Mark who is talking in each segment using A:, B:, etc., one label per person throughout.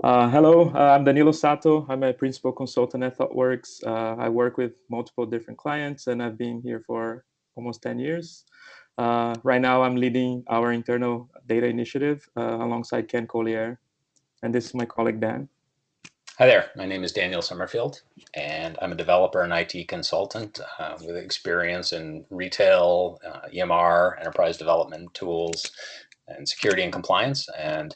A: Hello, I'm Danilo Sato. I'm a principal consultant at ThoughtWorks. I work with multiple different clients, and I've been here for almost 10 years. Right now, I'm leading our internal data initiative alongside Ken Collier, and this is my colleague Dan.
B: Hi there, my name is Daniel Summerfield, and I'm a developer and IT consultant with experience in retail, EMR, enterprise development tools, and security and compliance. And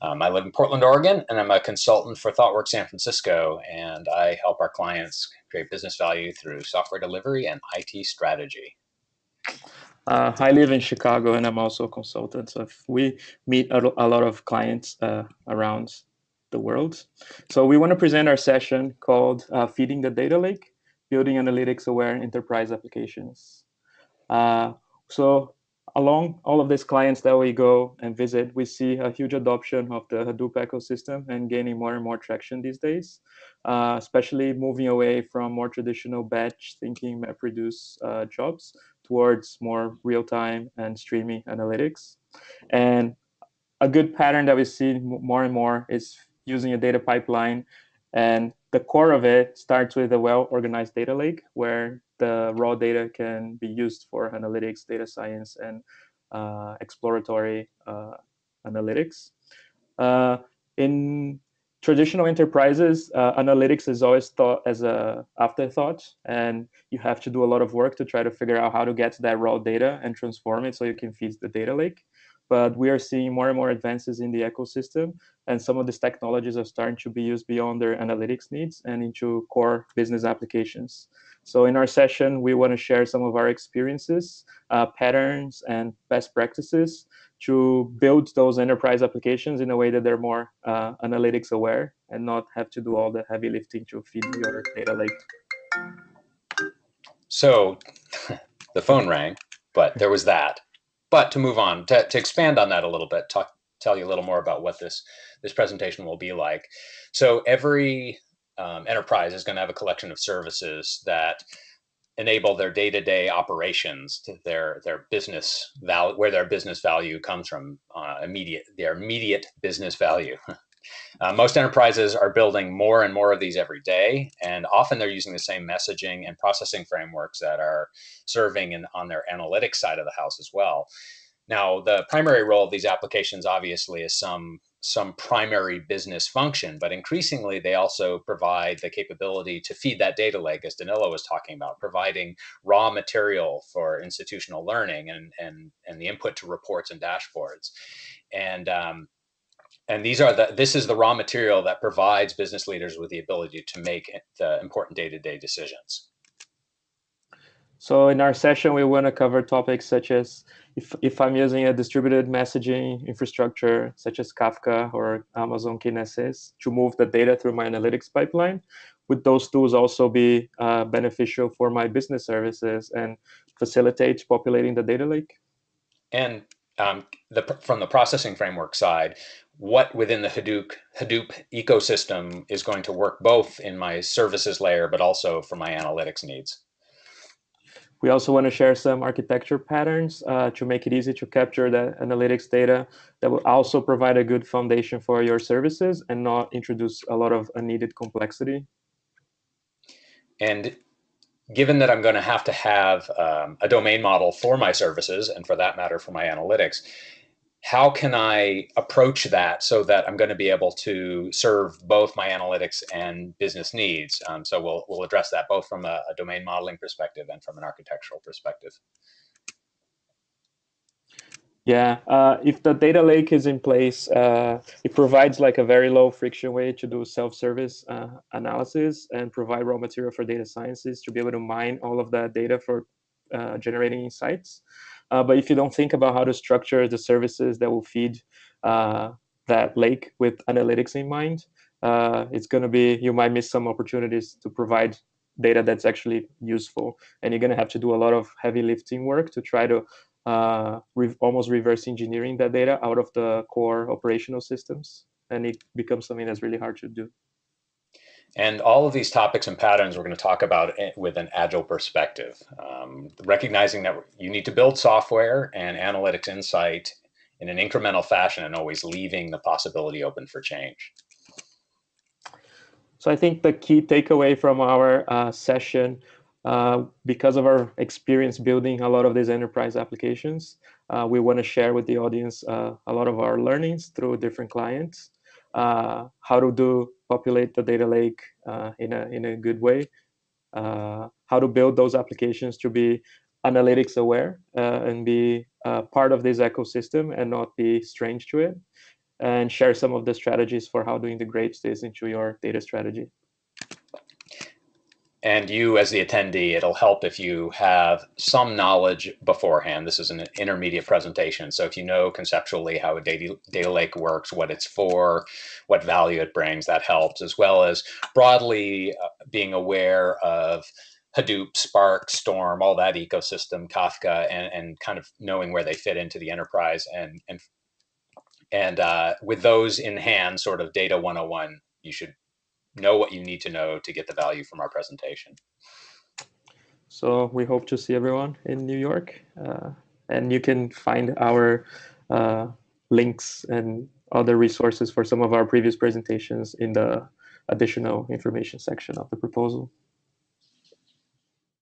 B: I live in Portland, Oregon, and I'm a consultant for ThoughtWorks San Francisco, and I help our clients create business value through software delivery and IT strategy.
A: I live in Chicago, and I'm also a consultant. So we meet a lot of clients around the world. So we want to present our session called Feeding the Data Lake, Building Analytics-Aware Enterprise Applications. Uh, so along all of these clients that we go and visit, we see a huge adoption of the Hadoop ecosystem and gaining more and more traction these days, especially moving away from more traditional batch thinking, MapReduce jobs towards more real-time and streaming analytics. And a good pattern that we see more and more is using a data pipeline. And the core of it starts with a well-organized data lake where the raw data can be used for analytics, data science, and exploratory analytics. Uh, in traditional enterprises, analytics is always thought as a afterthought, and you have to do a lot of work to try to figure out how to get that raw data and transform it so you can feed the data lake. But we are seeing more and more advances in the ecosystem, and some of these technologies are starting to be used beyond their analytics needs and into core business applications. So in our session, we want to share some of our experiences, patterns, and best practices to build those enterprise applications in a way that they're more analytics aware and not have to do all the heavy lifting to feed your data lake.
B: So the phone rang, but there was that. But to move on, to expand on that a little bit, tell you a little more about what this presentation will be like. So every enterprise is going to have a collection of services that enable their day-to-day operations to their business value, where their business value comes from, their immediate business value. Most enterprises are building more and more of these every day, and often they're using the same messaging and processing frameworks that are serving on their analytics side of the house as well. Now, the primary role of these applications obviously is some primary business function, but increasingly they also provide the capability to feed that data lake, as Danilo was talking about, providing raw material for institutional learning and the input to reports and dashboards. And and this is the raw material that provides business leaders with the ability to make the important day-to-day decisions.
A: So in our session, we want to cover topics such as if I'm using a distributed messaging infrastructure, such as Kafka or Amazon Kinesis, to move the data through my analytics pipeline, would those tools also be beneficial for my business services and facilitate populating the data lake?
B: And from the processing framework side, what within the Hadoop ecosystem is going to work both in my services layer, but also for my analytics needs?
A: We also want to share some architecture patterns to make it easy to capture the analytics data that will also provide a good foundation for your services and not introduce a lot of unneeded complexity.
B: And given that I'm going to have a domain model for my services, and for that matter, for my analytics, how can I approach that so that I'm going to be able to serve both my analytics and business needs? So we'll address that both from a domain modeling perspective and from an architectural perspective.
A: Yeah, if the data lake is in place, it provides like a very low friction way to do self-service analysis and provide raw material for data scientists to be able to mine all of that data for generating insights. But if you don't think about how to structure the services that will feed that lake with analytics in mind, it's going to be, you might miss some opportunities to provide data that's actually useful. And you're going to have to do a lot of heavy lifting work to try to almost reverse engineering that data out of the core operational systems, and it becomes something that's really hard to do.
B: And all of these topics and patterns we're going to talk about with an agile perspective, recognizing that you need to build software and analytics insight in an incremental fashion and always leaving the possibility open for change.
A: So I think the key takeaway from our session, because of our experience building a lot of these enterprise applications, we want to share with the audience a lot of our learnings through different clients, how to populate the data lake in a good way, how to build those applications to be analytics aware and be part of this ecosystem and not be strange to it, and share some of the strategies for how to integrate this into your data strategy.
B: And you, as the attendee, it'll help if you have some knowledge beforehand. This is an intermediate presentation. So if you know conceptually how a data lake works, what it's for, what value it brings, that helps, as well as broadly being aware of Hadoop, Spark, Storm, all that ecosystem, Kafka, and kind of knowing where they fit into the enterprise. And with those in hand, sort of data 101, you should know what you need to know to get the value from our presentation.
A: So we hope to see everyone in New York, and you can find our links and other resources for some of our previous presentations in the additional information section of the proposal.